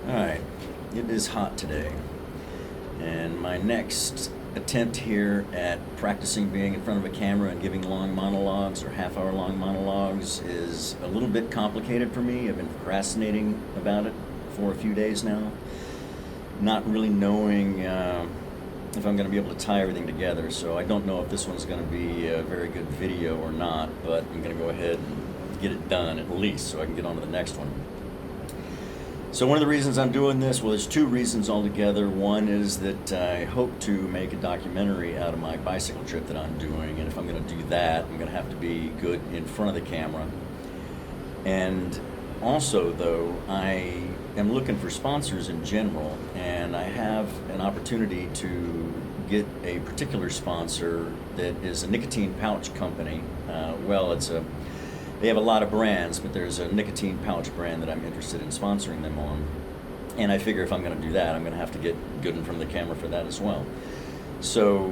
Alright, it is hot today, and my next attempt here at practicing being in front of a camera and giving long monologues or half-hour long monologues is a little bit complicated for me. I've been procrastinating about it for a few days now, not really knowing if I'm going to be able to tie everything together, so I don't know if this one's going to be a very good video or not, but I'm going to go ahead and get it done at least so I can get on to the next one. So one of the reasons I'm doing this, well, there's two reasons altogether. One is that I hope to make a documentary out of my bicycle trip that I'm doing, and if I'm going to do that, I'm going to have to be good in front of the camera. And also, though, I am looking for sponsors in general, and I have an opportunity to get a particular sponsor that is a nicotine pouch company. They have a lot of brands, but there's a nicotine pouch brand that I'm interested in sponsoring them on. And I figure if I'm going to do that, I'm going to have to get good in front of the camera for that as well. So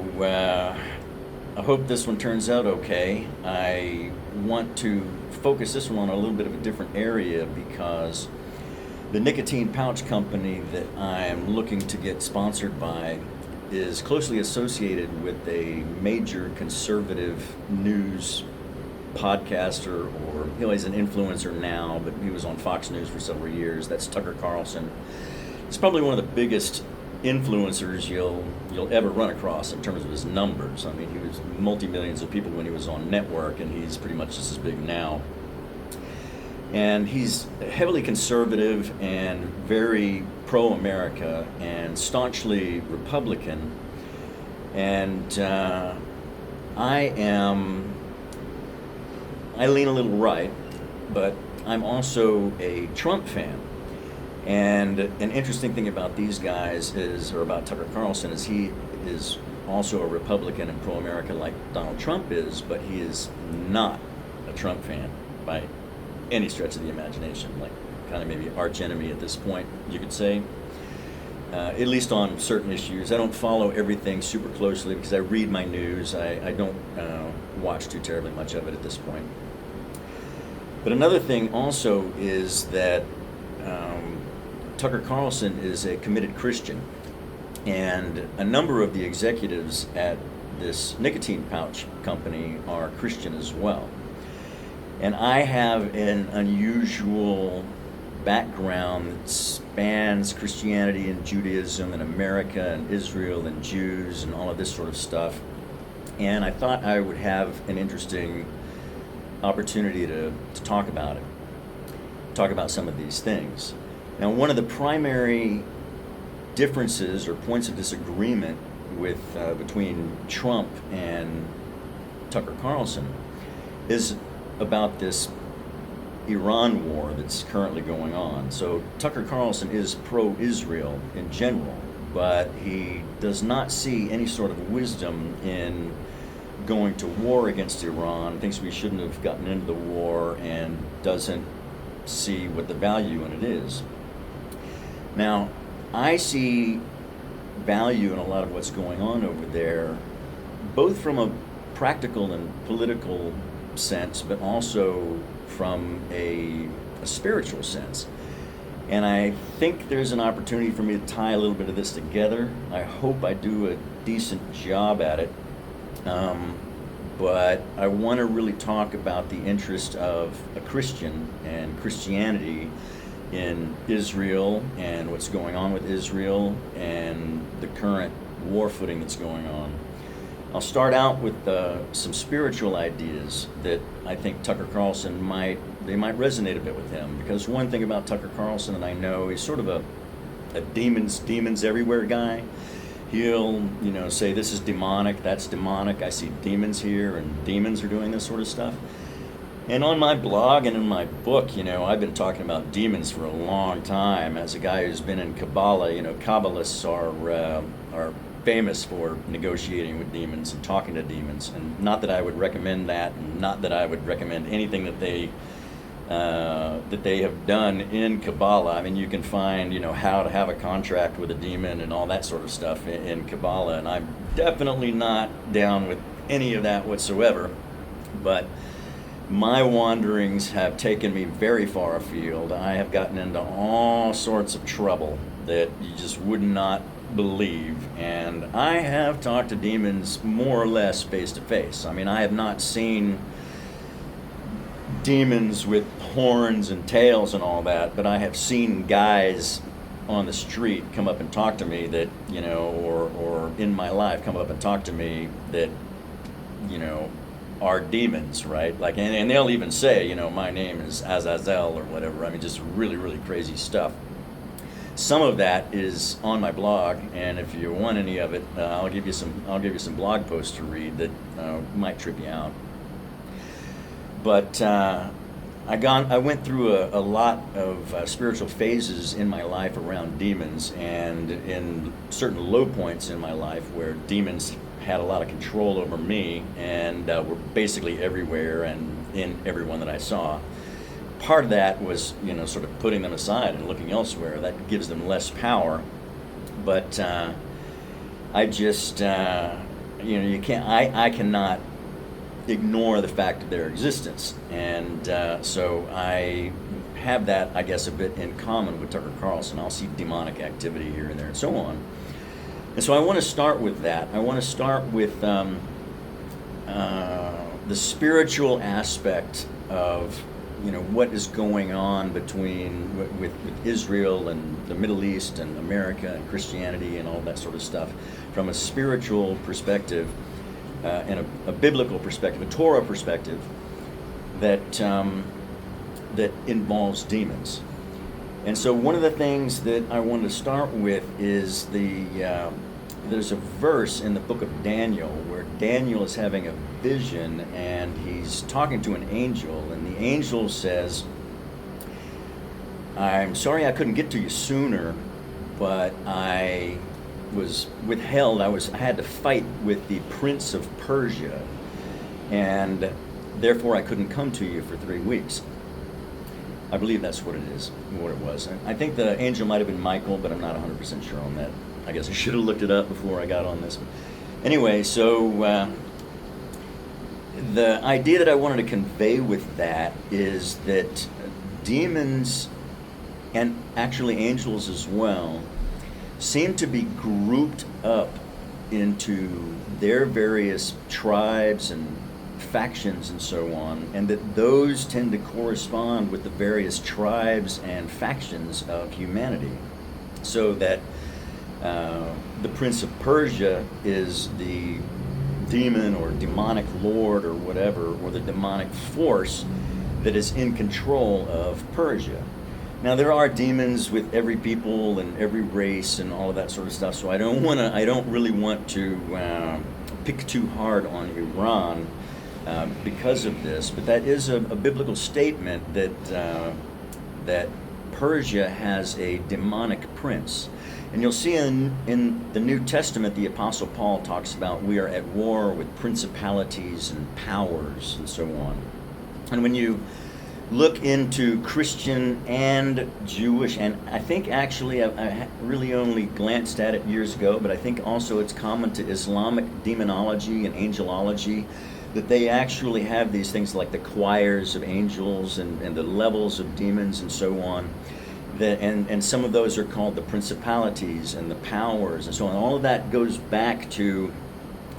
I hope this one turns out okay. I want to focus this one on a little bit of a different area because the nicotine pouch company that I'm looking to get sponsored by is closely associated with a major conservative news podcaster, or he's an influencer now, but he was on Fox News for several years. That's Tucker Carlson. He's probably one of the biggest influencers you'll ever run across in terms of his numbers. I mean, he was multi-millions of people when he was on network, and he's pretty much just as big now. And he's heavily conservative and very pro-America and staunchly Republican. And I lean a little right, but I'm also a Trump fan. And an interesting thing about these guys or about Tucker Carlson, is he is also a Republican and pro-America like Donald Trump is, but he is not a Trump fan by any stretch of the imagination, like kind of maybe arch enemy at this point, you could say. At least on certain issues. I don't follow everything super closely because I read my news. I don't watch too terribly much of it at this point. But another thing also is that Tucker Carlson is a committed Christian, and a number of the executives at this nicotine pouch company are Christian as well. And I have an unusual background that spans Christianity and Judaism and America and Israel and Jews and all of this sort of stuff. And I thought I would have an interesting opportunity to talk about it, talk about some of these things. Now, one of the primary differences or points of disagreement between Trump and Tucker Carlson is about this Iran war that's currently going on. So Tucker Carlson is pro-Israel in general, but he does not see any sort of wisdom in going to war against Iran, thinks we shouldn't have gotten into the war, and doesn't see what the value in it is. Now, I see value in a lot of what's going on over there, both from a practical and political sense, but also from a spiritual sense. And I think there's an opportunity for me to tie a little bit of this together. I hope I do a decent job at it. But I want to really talk about the interest of a Christian and Christianity in Israel and what's going on with Israel and the current war footing that's going on. I'll start out with some spiritual ideas that I think Tucker Carlson might resonate a bit with him, because one thing about Tucker Carlson, and I know he's sort of a demons everywhere guy. He'll say this is demonic, that's demonic, I see demons here, and demons are doing this sort of stuff. And on my blog and in my book, I've been talking about demons for a long time. As a guy who's been in Kabbalah, Kabbalists are famous for negotiating with demons and talking to demons. And not that I would recommend that, and not that I would recommend anything that they have done in Kabbalah. I mean, you can find, how to have a contract with a demon and all that sort of stuff in Kabbalah, and I'm definitely not down with any of that whatsoever. But my wanderings have taken me very far afield. I have gotten into all sorts of trouble that you just would not believe. And I have talked to demons more or less face to face. I mean, I have not seen demons with horns and tails and all that, but I have seen guys on the street come up and talk to me that, or in my life come up and talk to me that, are demons, right? Like, and they'll even say, my name is Azazel or whatever. I mean, just really, really crazy stuff. Some of that is on my blog, and if you want any of it, I'll give you some blog posts to read that might trip you out. But I went through a lot of spiritual phases in my life around demons, and in certain low points in my life where demons had a lot of control over me and were basically everywhere and in everyone that I saw. Part of that was, sort of putting them aside and looking elsewhere. That gives them less power. But I just, you can't. I cannot ignore the fact of their existence, and so I have that, I guess, a bit in common with Tucker Carlson. I'll see demonic activity here and there and so on. And so I want to start with that. I want to start with the spiritual aspect of what is going on between with Israel and the Middle East and America and Christianity and all that sort of stuff from a spiritual perspective and a biblical perspective, a Torah perspective that that involves demons. And so one of the things that I wanted to start with is there's a verse in the book of Daniel where Daniel is having a vision and he's talking to an angel, and the angel says, "I'm sorry I couldn't get to you sooner, but I was withheld. I had to fight with the prince of Persia, and therefore I couldn't come to you for 3 weeks." I believe that's what it was. I think the angel might have been Michael, but I'm not 100% sure on that. I guess I should have looked it up before I got on this. Anyway, so the idea that I wanted to convey with that is that demons, and actually angels as well, seem to be grouped up into their various tribes and factions and so on, and that those tend to correspond with the various tribes and factions of humanity. So that the Prince of Persia is the demon or demonic lord or whatever, or the demonic force that is in control of Persia. Now there are demons with every people and every race and all of that sort of stuff. So I don't really want to pick too hard on Iran because of this. But that is a biblical statement that Persia has a demonic prince. And you'll see in the New Testament, the Apostle Paul talks about we are at war with principalities and powers and so on. And when you look into Christian and Jewish, and I think actually I really only glanced at it years ago, but I think also it's common to Islamic demonology and angelology, that they actually have these things like the choirs of angels and the levels of demons and so on. And some of those are called the principalities and the powers and so on. All of that goes back to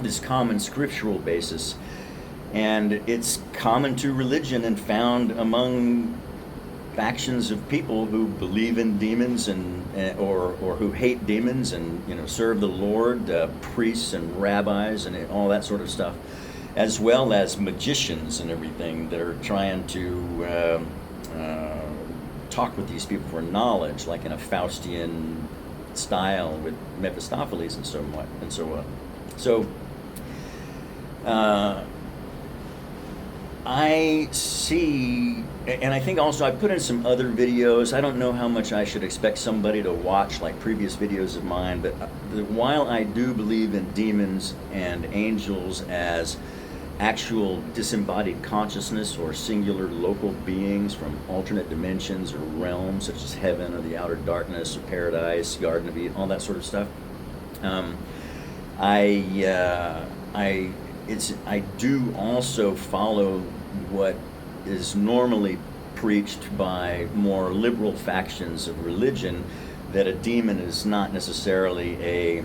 this common scriptural basis. And it's common to religion and found among factions of people who believe in demons or who hate demons and serve the Lord, priests and rabbis and all that sort of stuff, as well as magicians and everything that are trying to talk with these people for knowledge, like in a Faustian style with Mephistopheles and so on. So I see, and I think also I put in some other videos. I don't know how much I should expect somebody to watch like previous videos of mine, but while I do believe in demons and angels as actual disembodied consciousness or singular local beings from alternate dimensions or realms such as heaven or the outer darkness or paradise, Garden of Eden, all that sort of stuff, I do also follow what is normally preached by more liberal factions of religion, that a demon is not necessarily a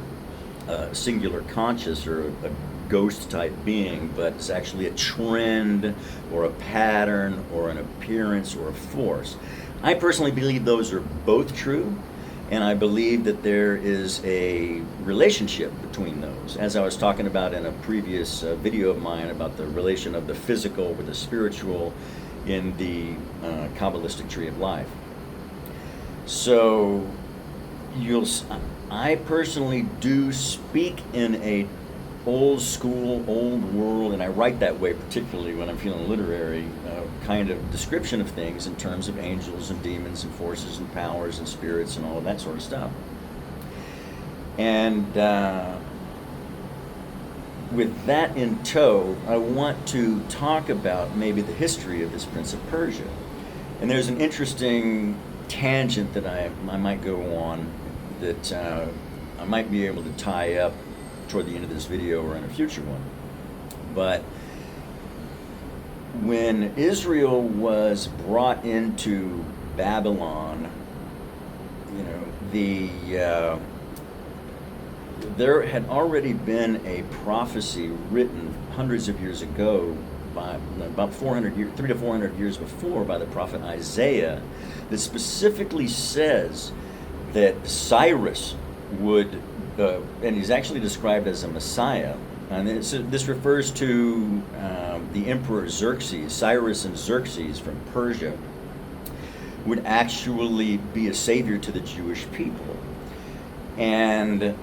singular conscious or a ghost type being, but it's actually a trend or a pattern or an appearance or a force. I personally believe those are both true, and I believe that there is a relationship between those. As I was talking about in a previous video of mine about the relation of the physical with the spiritual in the Kabbalistic tree of life. So I personally do speak in a old school, old world, and I write that way particularly when I'm feeling literary, kind of description of things in terms of angels and demons and forces and powers and spirits and all of that sort of stuff. And with that in tow, I want to talk about maybe the history of this Prince of Persia. And there's an interesting tangent that I might go on that I might be able to tie up toward the end of this video or in a future one. But when Israel was brought into Babylon, there had already been a prophecy written hundreds of years ago, by about 300 to 400 years before, by the prophet Isaiah, that specifically says that Cyrus would, and he's actually described as a Messiah, and this refers to the Emperor Xerxes, Cyrus and Xerxes from Persia, would actually be a savior to the Jewish people. And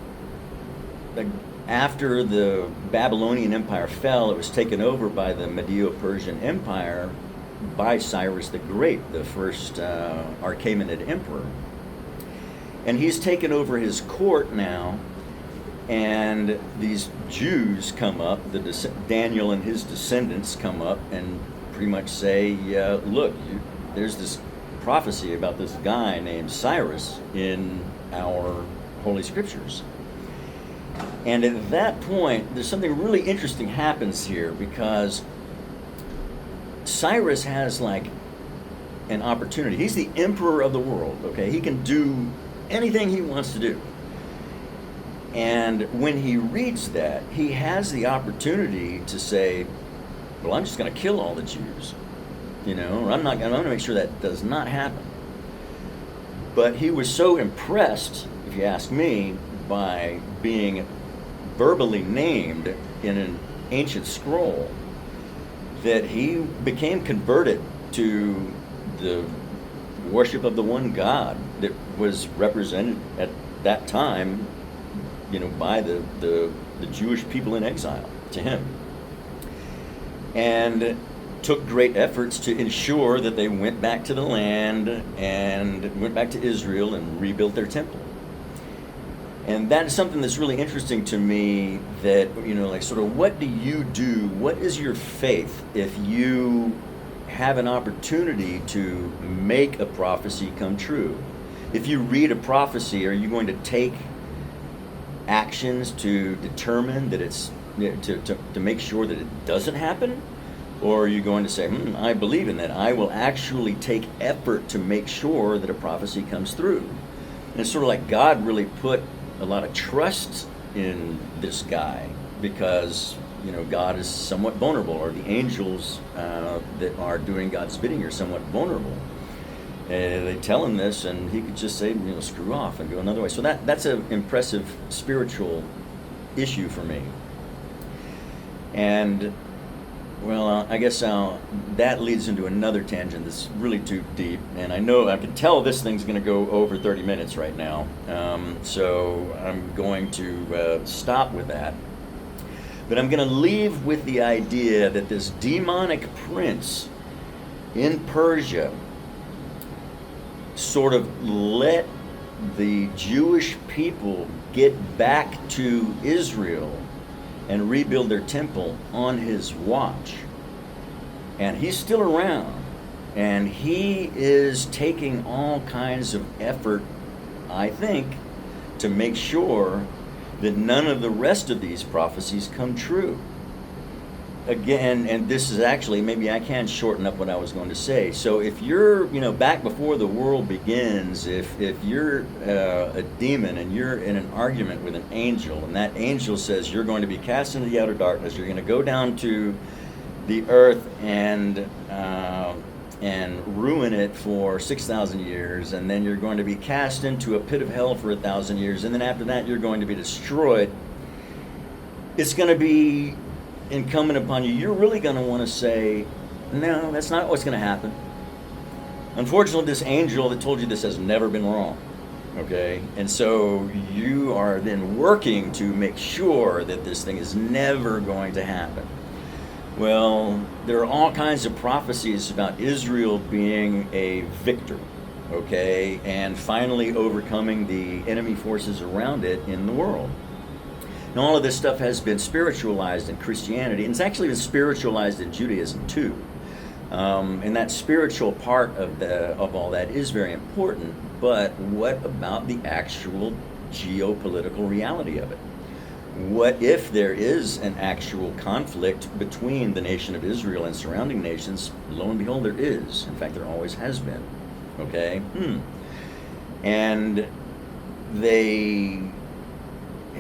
after the Babylonian Empire fell, it was taken over by the Medo-Persian Empire by Cyrus the Great, the first Achaemenid emperor. And he's taken over his court now, and these Jews come up, Daniel and his descendants come up and pretty much say, look, there's this prophecy about this guy named Cyrus in our Holy Scriptures. And at that point, there's something really interesting happens here, because Cyrus has like an opportunity. He's the emperor of the world, okay? He can do anything he wants to do. And when he reads that, he has the opportunity to say, well, I'm just going to kill all the Jews. I'm going to make sure that does not happen. But he was so impressed, if you ask me, by being verbally named in an ancient scroll, that he became converted to the worship of the one God that was represented at that time, by the Jewish people in exile to him. And took great efforts to ensure that they went back to the land and went back to Israel and rebuilt their temple. And that is something that's really interesting to me, that, sort of what do you do? What is your faith if you have an opportunity to make a prophecy come true? If you read a prophecy, are you going to take actions to determine that it's, to make sure that it doesn't happen? Or are you going to say, I believe in that. I will actually take effort to make sure that a prophecy comes through. And it's sort of like God really put a lot of trust in this guy, because God is somewhat vulnerable, or the angels that are doing God's bidding are somewhat vulnerable. And they tell him this, and he could just say, screw off and go another way. So that's an impressive spiritual issue for me. And well, I guess that leads into another tangent that's really too deep, and I can tell this thing's going to go over 30 minutes right now, so I'm going to stop with that. But I'm going to leave with the idea that this demonic prince in Persia sort of let the Jewish people get back to Israel and rebuild their temple on his watch. And he's still around, and he is taking all kinds of effort, I think, to make sure that none of the rest of these prophecies come true. again, and this is actually, maybe I can shorten up what I was going to say. So if you're, back before the world begins, if you're a demon and you're in an argument with an angel, and that angel says you're going to be cast into the outer darkness, you're going to go down to the earth and ruin it for 6,000 years, and then you're going to be cast into a pit of hell for 1,000 years, and then after that you're going to be destroyed, it's going to be incumbent upon you. You're really going to want to say, no, that's not what's going to happen. Unfortunately, this angel that told you this has never been wrong. Okay? And so you are then working to make sure that this thing is never going to happen. Well, there are all kinds of prophecies about Israel being a victor, okay, and finally overcoming the enemy forces around it in the world. And all of this stuff has been spiritualized in Christianity, and it's actually been spiritualized in Judaism too. And that spiritual part of all that is very important, but what about the actual geopolitical reality of it? What if there is an actual conflict between the nation of Israel and surrounding nations? Lo and behold, there is. In fact, there always has been. Okay? And they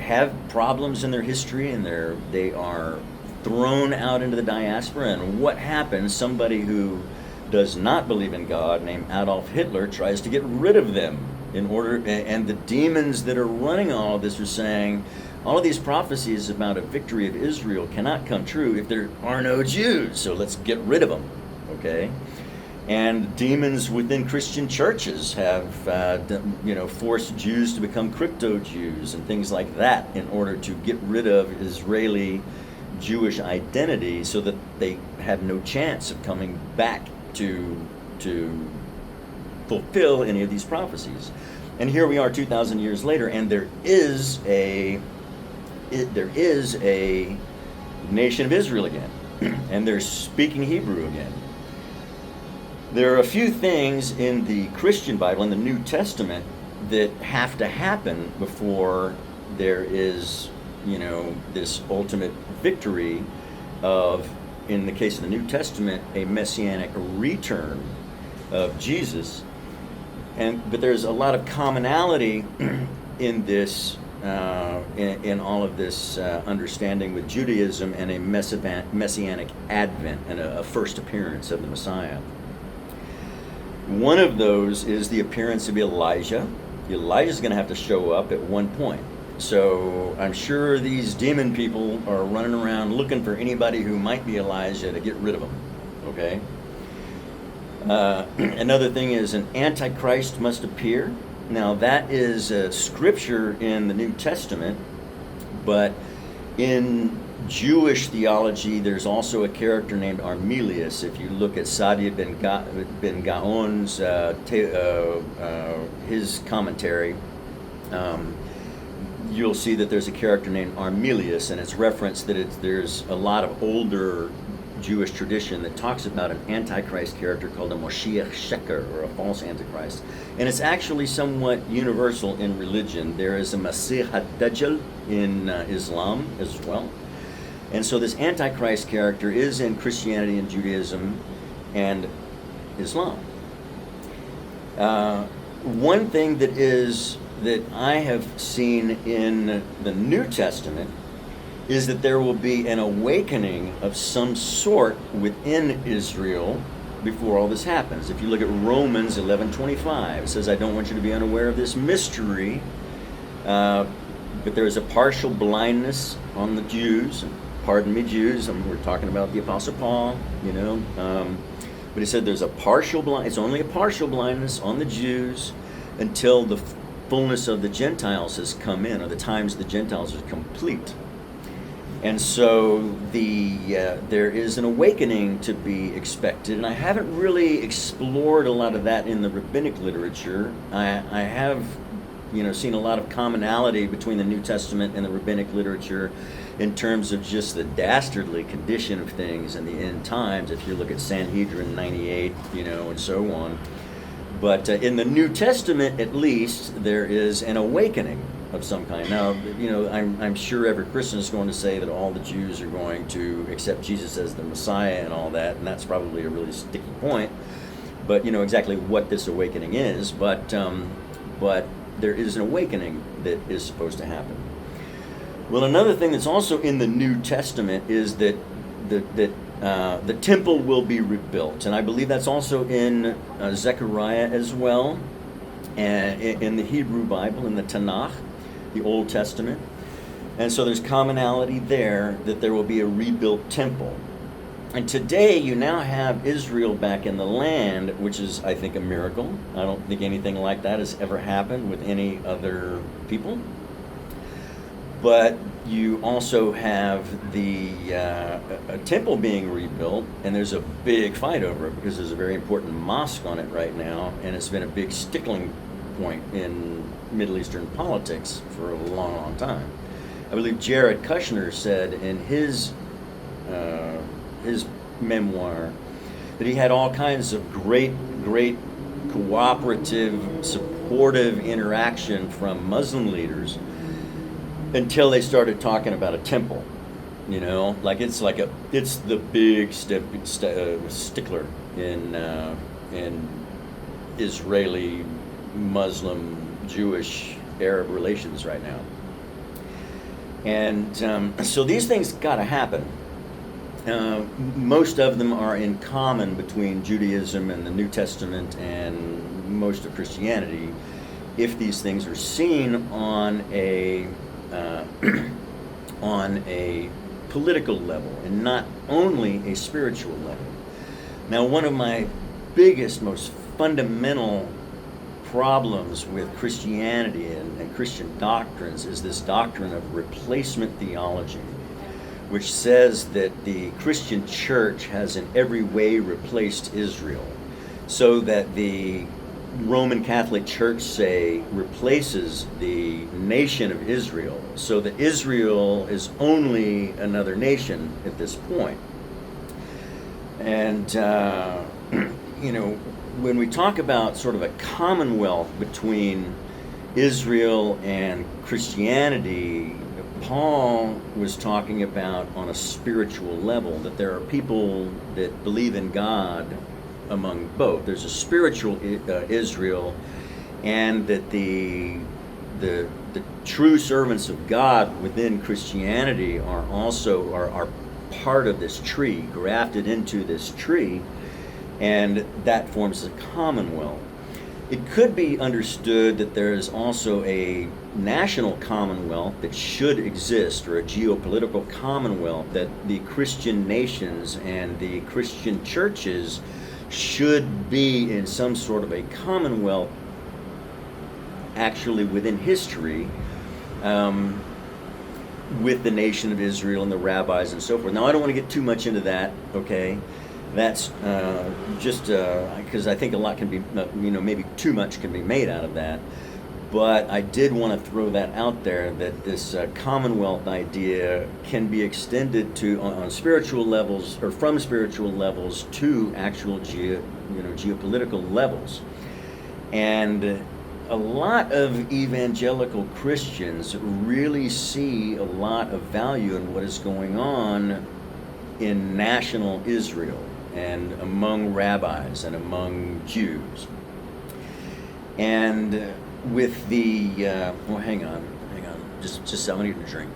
have problems in their history, and they are thrown out into the diaspora. And what happens? Somebody who does not believe in God, named Adolf Hitler, tries to get rid of them and the demons that are running all of this are saying, all of these prophecies about a victory of Israel cannot come true if there are no Jews, so let's get rid of them, okay? And demons within Christian churches have, forced Jews to become crypto-Jews and things like that in order to get rid of Israeli Jewish identity so that they have no chance of coming back to fulfill any of these prophecies. And here we are 2,000 years later, and there is a nation of Israel again, and they're speaking Hebrew again. There are a few things in the Christian Bible, in the New Testament, that have to happen before there is, this ultimate victory of, in the case of the New Testament, a messianic return of Jesus. But there's a lot of commonality in this. In all of this understanding with Judaism and a messianic advent and a first appearance of the Messiah. One of those is the appearance of Elijah. Elijah's going to have to show up at one point. So I'm sure these demon people are running around looking for anybody who might be Elijah to get rid of them. Okay? Another thing is an Antichrist must appear. Now that is a scripture in the New Testament, but in Jewish theology there's also a character named Armelius. If you look at Sadia ben Gaon's his commentary, you'll see that there's a character named Armelius, and it's referenced that there's a lot of older Jewish tradition that talks about an Antichrist character called a Moshiach Sheker, or a false Antichrist. And it's actually somewhat universal in religion. There is a Masih ad-Dajjal in Islam as well. And so this Antichrist character is in Christianity and Judaism and Islam. One thing that I have seen in the New Testament is that there will be an awakening of some sort within Israel before all this happens. If you look at Romans 11:25, it says, I don't want you to be unaware of this mystery, but there is a partial blindness on the Jews. Pardon me, Jews, we're talking about the Apostle Paul, but he said there's a partial it's only a partial blindness on the Jews until the fullness of the Gentiles has come in, or the times of the Gentiles are complete. And so there is an awakening to be expected, and I haven't really explored a lot of that in the rabbinic literature. I have, seen a lot of commonality between the New Testament and the rabbinic literature in terms of just the dastardly condition of things in the end times. If you look at Sanhedrin 98, and so on. But in the New Testament, at least, there is an awakening of some kind. Now, I'm sure every Christian is going to say that all the Jews are going to accept Jesus as the Messiah and all that, and that's probably a really sticky point. But exactly what this awakening is, but there is an awakening that is supposed to happen. Well, another thing that's also in the New Testament is that the temple will be rebuilt, and I believe that's also in Zechariah as well, and in the Hebrew Bible, in the Tanakh, the Old Testament. And so there's commonality there that there will be a rebuilt temple. And today you now have Israel back in the land, which is, I think, a miracle. I don't think anything like that has ever happened with any other people. But you also have a temple being rebuilt, and there's a big fight over it because there's a very important mosque on it right now, and it's been a big stickling point in Middle Eastern politics for a long, long time. I believe Jared Kushner said in his memoir that he had all kinds of great cooperative, supportive interaction from Muslim leaders until they started talking about a temple. It's the big stickler in Israeli, Muslim, Jewish, Arab relations right now. And so these things got to happen. Most of them are in common between Judaism and the New Testament and most of Christianity, if these things are seen on a political level and not only a spiritual level. Now, one of my biggest, most fundamental problems with Christianity and Christian doctrines is this doctrine of replacement theology, which says that the Christian church has in every way replaced Israel, so that the Roman Catholic Church, say, replaces the nation of Israel, so that Israel is only another nation at this point. And, when we talk about sort of a commonwealth between Israel and Christianity, Paul was talking about on a spiritual level that there are people that believe in God among both. There's a spiritual Israel, and that the true servants of God within Christianity are also are part of this tree, grafted into this tree, and that forms a commonwealth. It could be understood that there is also a national commonwealth that should exist, or a geopolitical commonwealth, that the Christian nations and the Christian churches should be in some sort of a commonwealth actually within history, with the nation of Israel and the rabbis and so forth. Now, I don't want to get too much into that, okay? That's just because I think a lot can be, maybe too much can be made out of that. But I did want to throw that out there, that this commonwealth idea can be extended to on spiritual levels, or from spiritual levels to actual geopolitical levels. And a lot of evangelical Christians really see a lot of value in what is going on in national Israel and among rabbis and among Jews. And with the, hang on, just I'm gonna get a drink.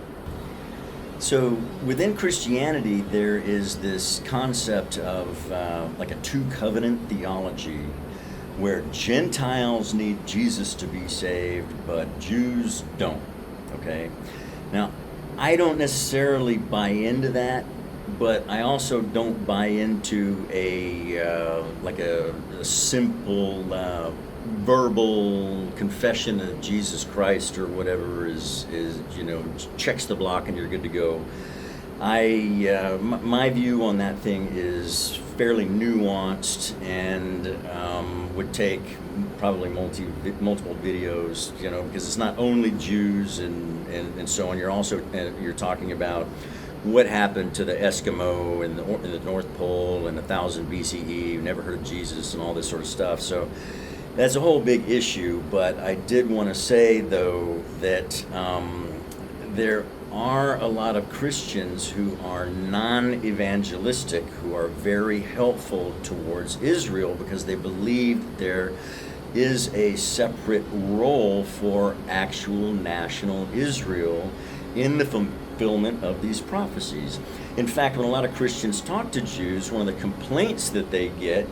So within Christianity, there is this concept of like a two-covenant theology, where Gentiles need Jesus to be saved, but Jews don't, okay? Now, I don't necessarily buy into that, but I also don't buy into a simple verbal confession of Jesus Christ or whatever is checks the block and you're good to go. My view on that thing is fairly nuanced and would take probably multiple videos, because it's not only Jews and so on. You're talking about what happened to the Eskimo in the North Pole in 1000 BCE, who never heard of Jesus and all this sort of stuff. So That's a whole big issue, but I did want to say, though, that there are a lot of Christians who are non-evangelistic, who are very helpful towards Israel because they believe there is a separate role for actual national Israel in the fulfillment of these prophecies. In fact, when a lot of Christians talk to Jews, one of the complaints that they get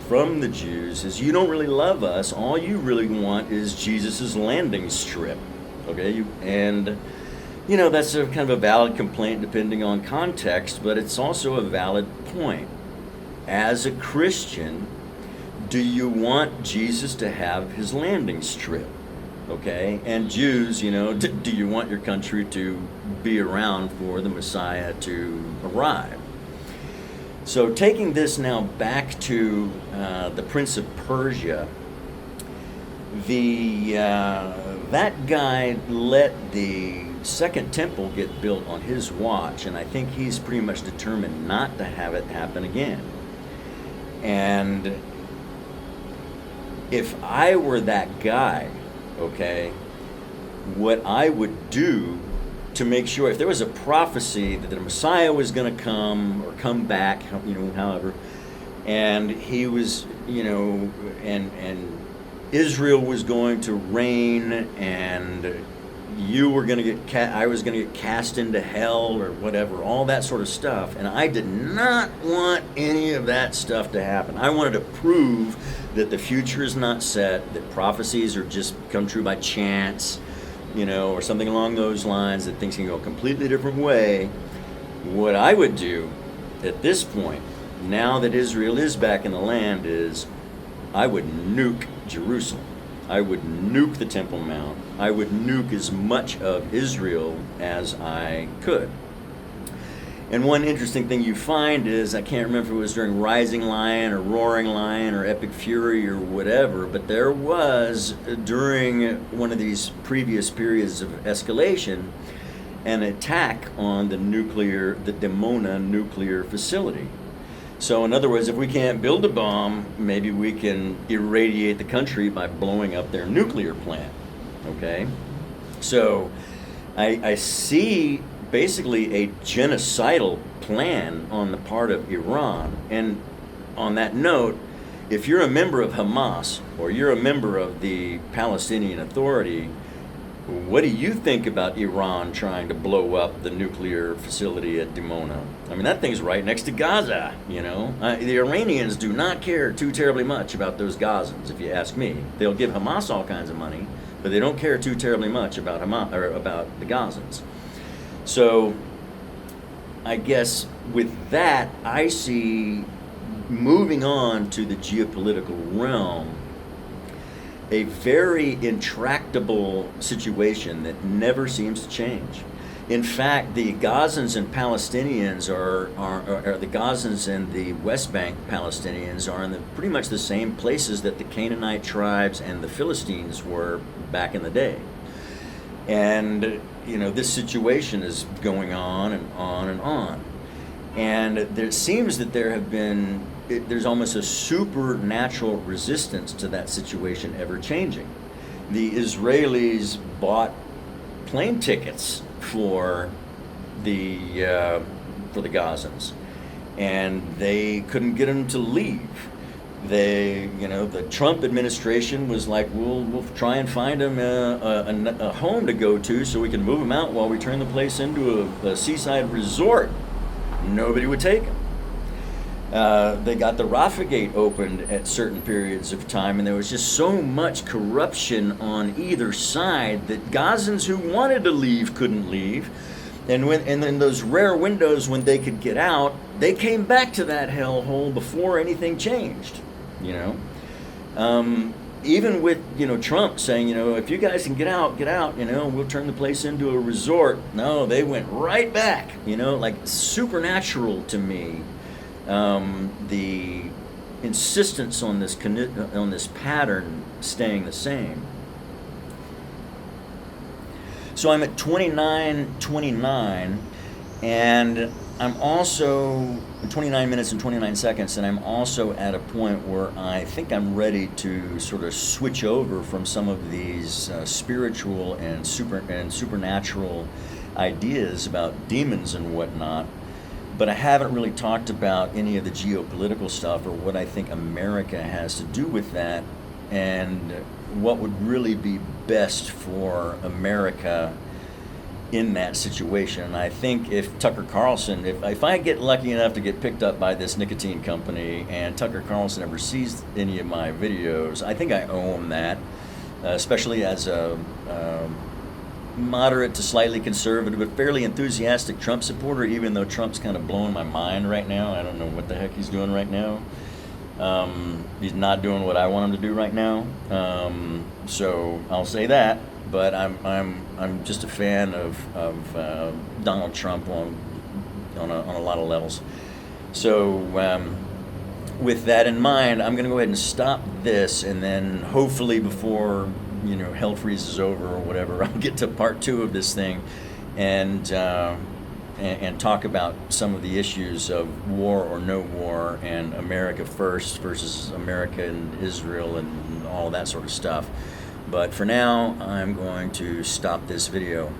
from the Jews is, you don't really love us, all you really want is Jesus' landing strip. Okay, that's a kind of a valid complaint depending on context, but it's also a valid point. As a Christian, do you want Jesus to have his landing strip? Okay, and Jews, do you want your country to be around for the Messiah to arrive? So taking this now back to the Prince of Persia, that guy let the Second Temple get built on his watch, and I think he's pretty much determined not to have it happen again. And if I were that guy, okay, what I would do to make sure, if there was a prophecy that the Messiah was going to come or come back, however, and he was, and Israel was going to reign, and you were going to get, I was going to get cast into hell or whatever, all that sort of stuff, and I did not want any of that stuff to happen. I wanted to prove that the future is not set, that prophecies are just come true by chance, or something along those lines, that things can go a completely different way. What I would do at this point, now that Israel is back in the land, is I would nuke Jerusalem. I would nuke the Temple Mount. I would nuke as much of Israel as I could. And one interesting thing you find is, I can't remember if it was during Rising Lion or Roaring Lion or Epic Fury or whatever, but there was, during one of these previous periods of escalation, an attack on the Dimona nuclear facility. So in other words, if we can't build a bomb, maybe we can irradiate the country by blowing up their nuclear plant. Okay? So I see basically a genocidal plan on the part of Iran. And on that note, if you're a member of Hamas or you're a member of the Palestinian Authority, what do you think about Iran trying to blow up the nuclear facility at Dimona? I mean, that thing's right next to Gaza, The Iranians do not care too terribly much about those Gazans, if you ask me. They'll give Hamas all kinds of money, but they don't care too terribly much about Hamas or about the Gazans. So I guess with that, I see, moving on to the geopolitical realm, a very intractable situation that never seems to change. In fact, the Gazans and Palestinians are the Gazans and the West Bank Palestinians are in pretty much the same places that the Canaanite tribes and the Philistines were back in the day. And, this situation is going on and on and on. And it seems that there's almost a supernatural resistance to that situation ever changing. The Israelis bought plane tickets for the Gazans, and they couldn't get them to leave. The Trump administration was like, we'll try and find them a home to go to so we can move them out while we turn the place into a seaside resort. Nobody would take them. They got the Rafah Gate opened at certain periods of time, and there was just so much corruption on either side that Gazans who wanted to leave couldn't leave. And in those rare windows when they could get out, they came back to that hellhole before anything changed. Even with Trump saying, if you guys can get out, we'll turn the place into a resort. No, they went right back. Like supernatural to me. The insistence on this pattern staying the same. So I'm at 29:29, and I'm also 29 minutes and 29 seconds, and I'm also at a point where I think I'm ready to sort of switch over from some of these spiritual and supernatural ideas about demons and whatnot. But I haven't really talked about any of the geopolitical stuff or what I think America has to do with that, and what would really be best for America in that situation. And I think if Tucker Carlson, if I get lucky enough to get picked up by this nicotine company and Tucker Carlson ever sees any of my videos, I think I owe him that, especially as a moderate to slightly conservative but fairly enthusiastic Trump supporter, even though Trump's kind of blowing my mind right now. I don't know what the heck he's doing right now. He's not doing what I want him to do right now. So I'll say that. But I'm just a fan of Donald Trump on a lot of levels. So with that in mind, I'm going to go ahead and stop this, and then hopefully before hell freezes over or whatever, I'll get to part 2 of this thing, and talk about some of the issues of war or no war, and America first versus America and Israel and all that sort of stuff. But for now, I'm going to stop this video.